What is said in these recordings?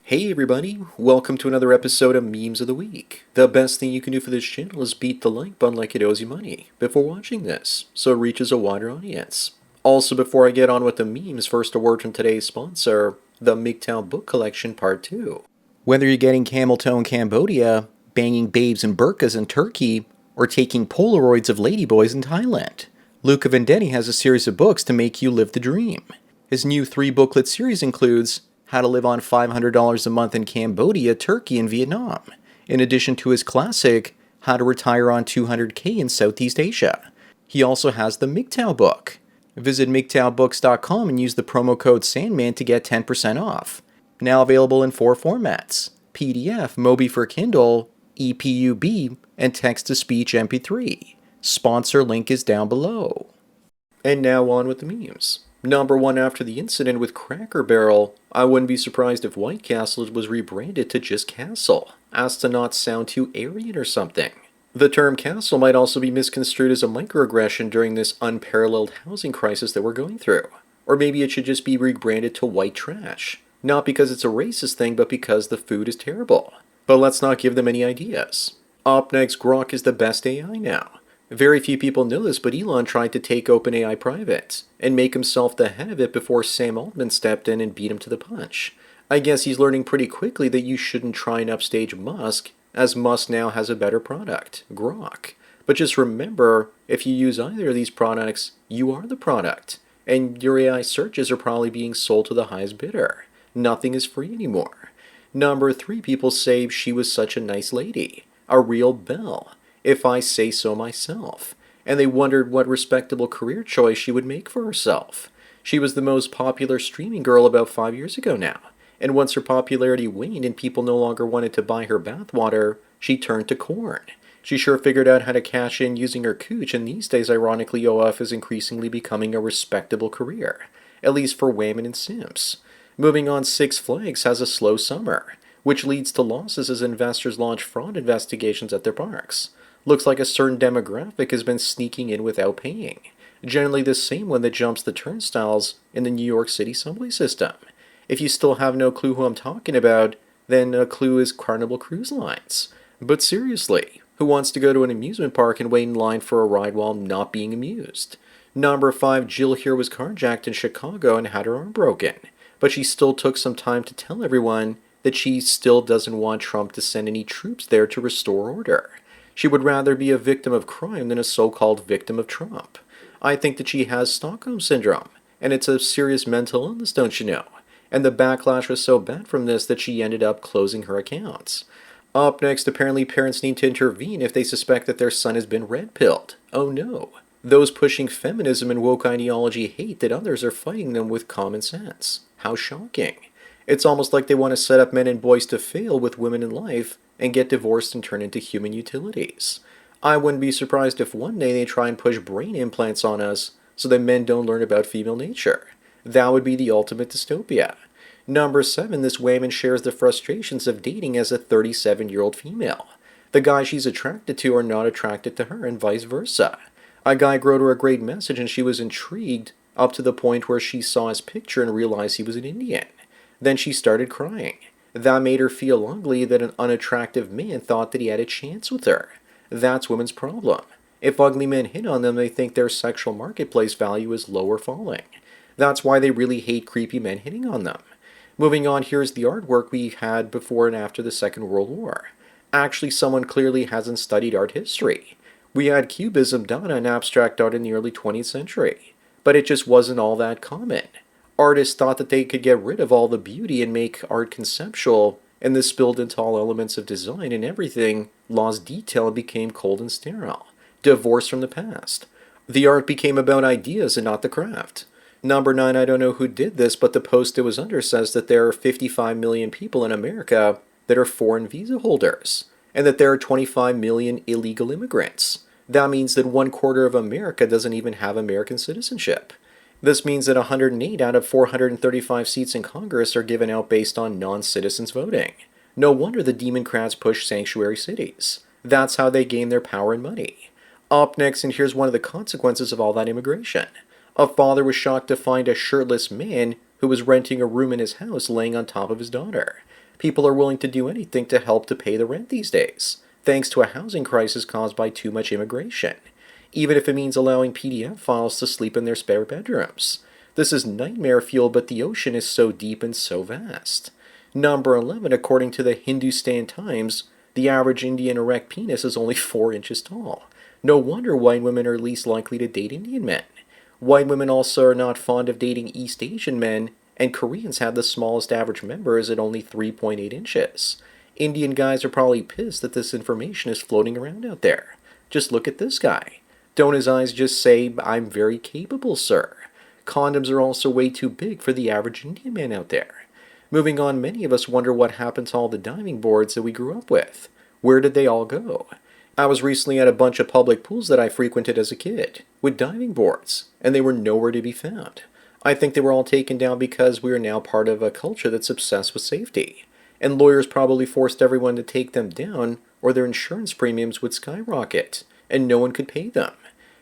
Hey everybody, welcome to another episode of Memes of the Week. The best thing you can do for this channel is beat the like button like it owes you money before watching this, so it reaches a wider audience. Also, before I get on with the memes, first a word from today's sponsor, the MGTOW Book Collection Part 2. Whether you're getting camel toe in Cambodia, banging babes in burqas in Turkey, or taking Polaroids of ladyboys in Thailand, Luca Vendetti has a series of books to make you live the dream. His new 3-booklet series includes How to Live on $500 a Month in Cambodia, Turkey, and Vietnam, in addition to his classic How to Retire on $200K in Southeast Asia. He also has the MGTOW book. Visit MGTOWbooks.com and use the promo code Sandman to get 10% off. Now available in 4 formats: PDF, Mobi for Kindle, EPUB, and text-to-speech MP3. Sponsor link is down below. And now on with the memes. Number 1, after the incident with Cracker Barrel, I wouldn't be surprised if White Castle was rebranded to just Castle, as to not sound too Aryan or something. The term castle might also be misconstrued as a microaggression during this unparalleled housing crisis that we're going through. Or maybe it should just be rebranded to white trash. Not because it's a racist thing, but because the food is terrible. But let's not give them any ideas. Up next, Grok is the best AI now. Very few people know this, but Elon tried to take OpenAI private and make himself the head of it before Sam Altman stepped in and beat him to the punch. I guess he's learning pretty quickly that you shouldn't try and upstage Musk, as Musk now has a better product, Grok. But just remember, if you use either of these products, you are the product, and your AI searches are probably being sold to the highest bidder. Nothing is free anymore. Number 3, people say she was such a nice lady, a real belle, if I say so myself, and they wondered what respectable career choice she would make for herself. She was the most popular streaming girl about 5 years ago now, and once her popularity waned and people no longer wanted to buy her bathwater, she turned to corn. She sure figured out how to cash in using her cooch, and these days ironically OF is increasingly becoming a respectable career, at least for women and simps. Moving on, Six Flags has a slow summer, which leads to losses as investors launch fraud investigations at their parks. Looks like a certain demographic has been sneaking in without paying. Generally the same one that jumps the turnstiles in the New York City subway system. If you still have no clue who I'm talking about, then a clue is Carnival Cruise Lines. But seriously, who wants to go to an amusement park and wait in line for a ride while not being amused? Number 5, Jill here was carjacked in Chicago and had her arm broken. But she still took some time to tell everyone that she still doesn't want Trump to send any troops there to restore order. She would rather be a victim of crime than a so-called victim of Trump. I think that she has Stockholm Syndrome, and it's a serious mental illness, don't you know? And the backlash was so bad from this that she ended up closing her accounts. Up next, apparently parents need to intervene if they suspect that their son has been red-pilled. Oh no. Those pushing feminism and woke ideology hate that others are fighting them with common sense. How shocking. It's almost like they want to set up men and boys to fail with women in life and get divorced and turn into human utilities. I wouldn't be surprised if one day they try and push brain implants on us so that men don't learn about female nature. That would be the ultimate dystopia. Number 7, this woman shares the frustrations of dating as a 37-year-old female. The guys she's attracted to are not attracted to her and vice versa. A guy wrote her a great message and she was intrigued up to the point where she saw his picture and realized he was an Indian. Then she started crying. That made her feel ugly that an unattractive man thought that he had a chance with her. That's women's problem. If ugly men hit on them, they think their sexual marketplace value is low or falling. That's why they really hate creepy men hitting on them. Moving on, here's the artwork we had before and after the Second World War. Actually, someone clearly hasn't studied art history. We had Cubism, Dada, and abstract art in the early 20th century, but it just wasn't all that common. Artists thought that they could get rid of all the beauty and make art conceptual, and this spilled into all elements of design, and everything lost detail and became cold and sterile, divorced from the past. The art became about ideas and not the craft. Number 9, I don't know who did this, but the post it was under says that there are 55 million people in America that are foreign visa holders, and that there are 25 million illegal immigrants. That means that 1/4 of America doesn't even have American citizenship. This means that 108 out of 435 seats in Congress are given out based on non-citizens voting. No wonder the Democrats push sanctuary cities. That's how they gain their power and money. Up next, and here's one of the consequences of all that immigration. A father was shocked to find a shirtless man who was renting a room in his house laying on top of his daughter. People are willing to do anything to help to pay the rent these days, thanks to a housing crisis caused by too much immigration, even if it means allowing PDF files to sleep in their spare bedrooms. This is nightmare fuel, but the ocean is so deep and so vast. Number 11, according to the Hindustan Times, the average Indian erect penis is only 4 inches tall. No wonder white women are least likely to date Indian men. White women also are not fond of dating East Asian men, and Koreans have the smallest average members at only 3.8 inches. Indian guys are probably pissed that this information is floating around out there. Just look at this guy. Don't his eyes just say, "I'm very capable, sir"? Condoms are also way too big for the average Indian man out there. Moving on, many of us wonder what happened to all the diving boards that we grew up with. Where did they all go? I was recently at a bunch of public pools that I frequented as a kid, with diving boards, and they were nowhere to be found. I think they were all taken down because we are now part of a culture that's obsessed with safety, and lawyers probably forced everyone to take them down, or their insurance premiums would skyrocket, and no one could pay them.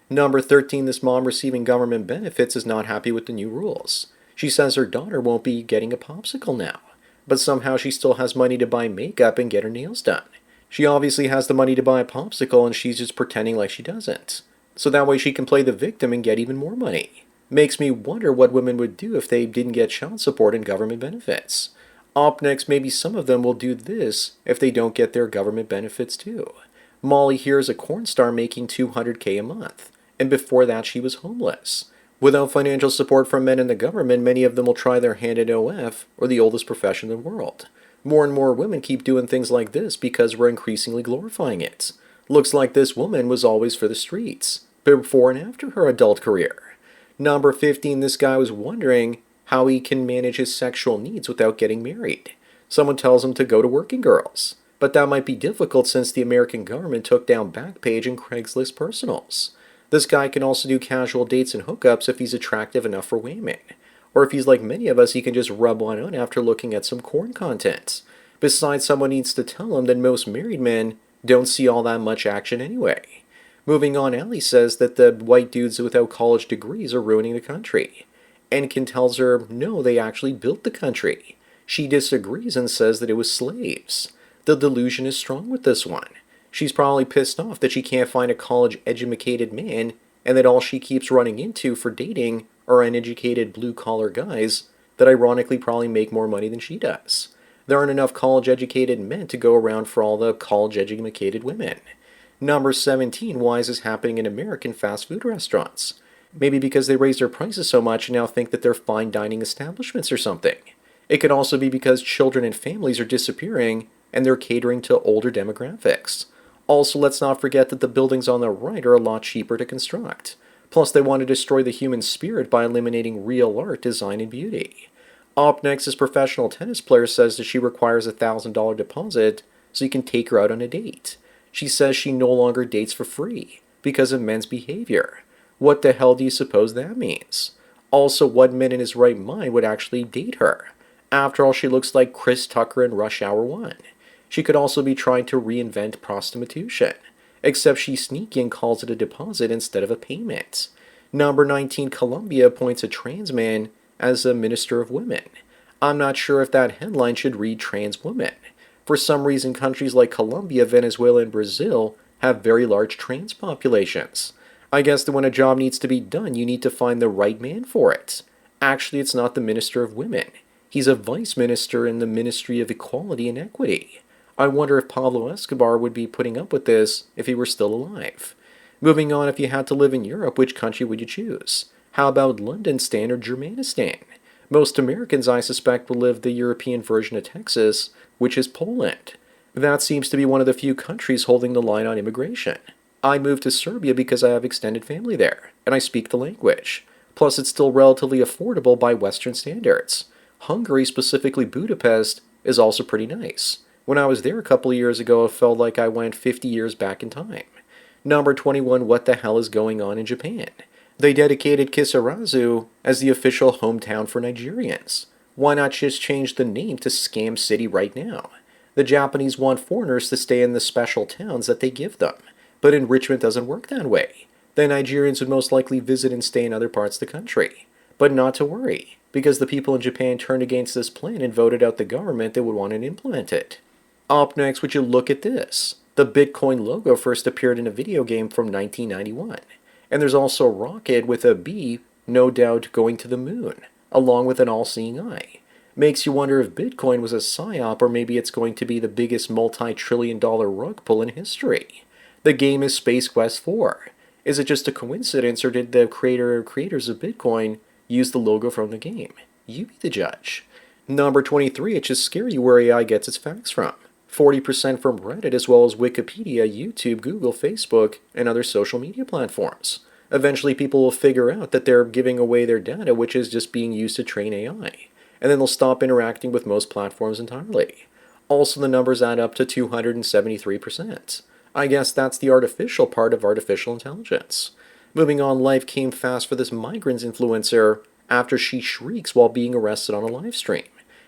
Number 13, this mom receiving government benefits is not happy with the new rules. She says her daughter won't be getting a popsicle now, but somehow she still has money to buy makeup and get her nails done. She obviously has the money to buy a popsicle and she's just pretending like she doesn't. So that way she can play the victim and get even more money. Makes me wonder what women would do if they didn't get child support and government benefits. Up next, maybe some of them will do this if they don't get their government benefits too. Molly here is a corn star making $200K a month, and before that she was homeless. Without financial support from men in the government, many of them will try their hand at OF, or the oldest profession in the world. More and more women keep doing things like this because we're increasingly glorifying it. Looks like this woman was always for the streets, before and after her adult career. Number 15, this guy was wondering how he can manage his sexual needs without getting married. Someone tells him to go to Working Girls, but that might be difficult since the American government took down Backpage and Craigslist Personals. This guy can also do casual dates and hookups if he's attractive enough for women. Or if he's like many of us, he can just rub one on after looking at some corn content. Besides, someone needs to tell him that most married men don't see all that much action anyway. Moving on, Ellie says that the white dudes without college degrees are ruining the country. Enkin tells her, no, they actually built the country. She disagrees and says that it was slaves. The delusion is strong with this one. She's probably pissed off that she can't find a college-educated man and that all she keeps running into for dating are uneducated blue-collar guys that ironically probably make more money than she does. There aren't enough college-educated men to go around for all the college-educated women. Number 17, why is this happening in American fast food restaurants? Maybe because they raised their prices so much and now think that they're fine dining establishments or something. It could also be because children and families are disappearing and they're catering to older demographics. Also, let's not forget that the buildings on the right are a lot cheaper to construct. Plus, they want to destroy the human spirit by eliminating real art, design, and beauty. Up next, this professional tennis player says that she requires a $1,000 deposit so you can take her out on a date. She says she no longer dates for free because of men's behavior. What the hell do you suppose that means? Also, what man in his right mind would actually date her? After all, she looks like Chris Tucker in Rush Hour 1. She could also be trying to reinvent prostitution, except she's sneaky and calls it a deposit instead of a payment. Number 19, Colombia appoints a trans man as a minister of women. I'm not sure if that headline should read trans woman. For some reason, countries like Colombia, Venezuela, and Brazil have very large trans populations. I guess that when a job needs to be done, you need to find the right man for it. Actually, it's not the minister of women. He's a vice minister in the Ministry of Equality and Equity. I wonder if Pablo Escobar would be putting up with this if he were still alive. Moving on, if you had to live in Europe, which country would you choose? How about London-stan or Germanistan? Most Americans, I suspect, will live the European version of Texas, which is Poland. That seems to be one of the few countries holding the line on immigration. I moved to Serbia because I have extended family there, and I speak the language. Plus, it's still relatively affordable by Western standards. Hungary, specifically Budapest, is also pretty nice. When I was there a couple of years ago, it felt like I went 50 years back in time. Number 21, what the hell is going on in Japan? They dedicated Kisarazu as the official hometown for Nigerians. Why not just change the name to Scam City right now? The Japanese want foreigners to stay in the special towns that they give them, but enrichment doesn't work that way. The Nigerians would most likely visit and stay in other parts of the country. But not to worry, because the people in Japan turned against this plan and voted out the government that would want to implement it. Up next, would you look at this? The Bitcoin logo first appeared in a video game from 1991. And there's also a rocket with a bee, no doubt going to the moon, along with an all-seeing eye. Makes you wonder if Bitcoin was a psyop or maybe it's going to be the biggest multi-trillion-dollar rug pull in history. The game is Space Quest 4. Is it just a coincidence or did the creators of Bitcoin use the logo from the game? You be the judge. Number 23, it should scare you where AI gets its facts from. 40% from Reddit as well as Wikipedia, YouTube, Google, Facebook, and other social media platforms. Eventually people will figure out that they're giving away their data, which is just being used to train AI. And then they'll stop interacting with most platforms entirely. Also, the numbers add up to 273%. I guess that's the artificial part of artificial intelligence. Moving on, life came fast for this migrants influencer after she shrieks while being arrested on a live stream.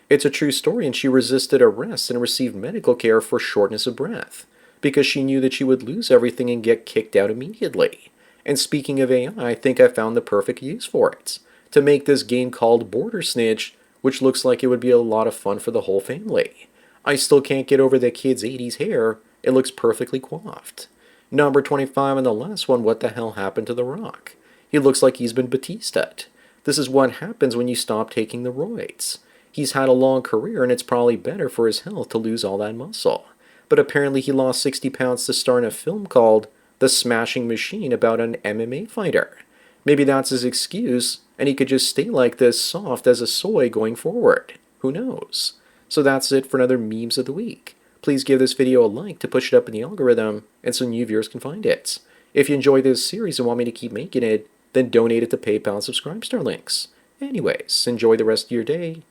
It's a true story, and she resisted arrest and received medical care for shortness of breath because she knew that she would lose everything and get kicked out immediately. And speaking of AI, I think I found the perfect use for it. To make this game called Border Snitch, which looks like it would be a lot of fun for the whole family. I still can't get over the kid's 80s hair. It looks perfectly coiffed. Number 25 and the last one, what the hell happened to The Rock? He looks like he's been Batista'd. This is what happens when you stop taking the roids. He's had a long career and it's probably better for his health to lose all that muscle. But apparently he lost 60 pounds to star in a film called The Smashing Machine about an MMA fighter. Maybe that's his excuse and he could just stay like this soft as a soy going forward. Who knows? So that's it for another Memes of the Week. Please give this video a like to push it up in the algorithm and so new viewers can find it. If you enjoy this series and want me to keep making it, then donate it to PayPal and Subscribestar links. Anyways, enjoy the rest of your day,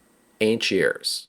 and cheers.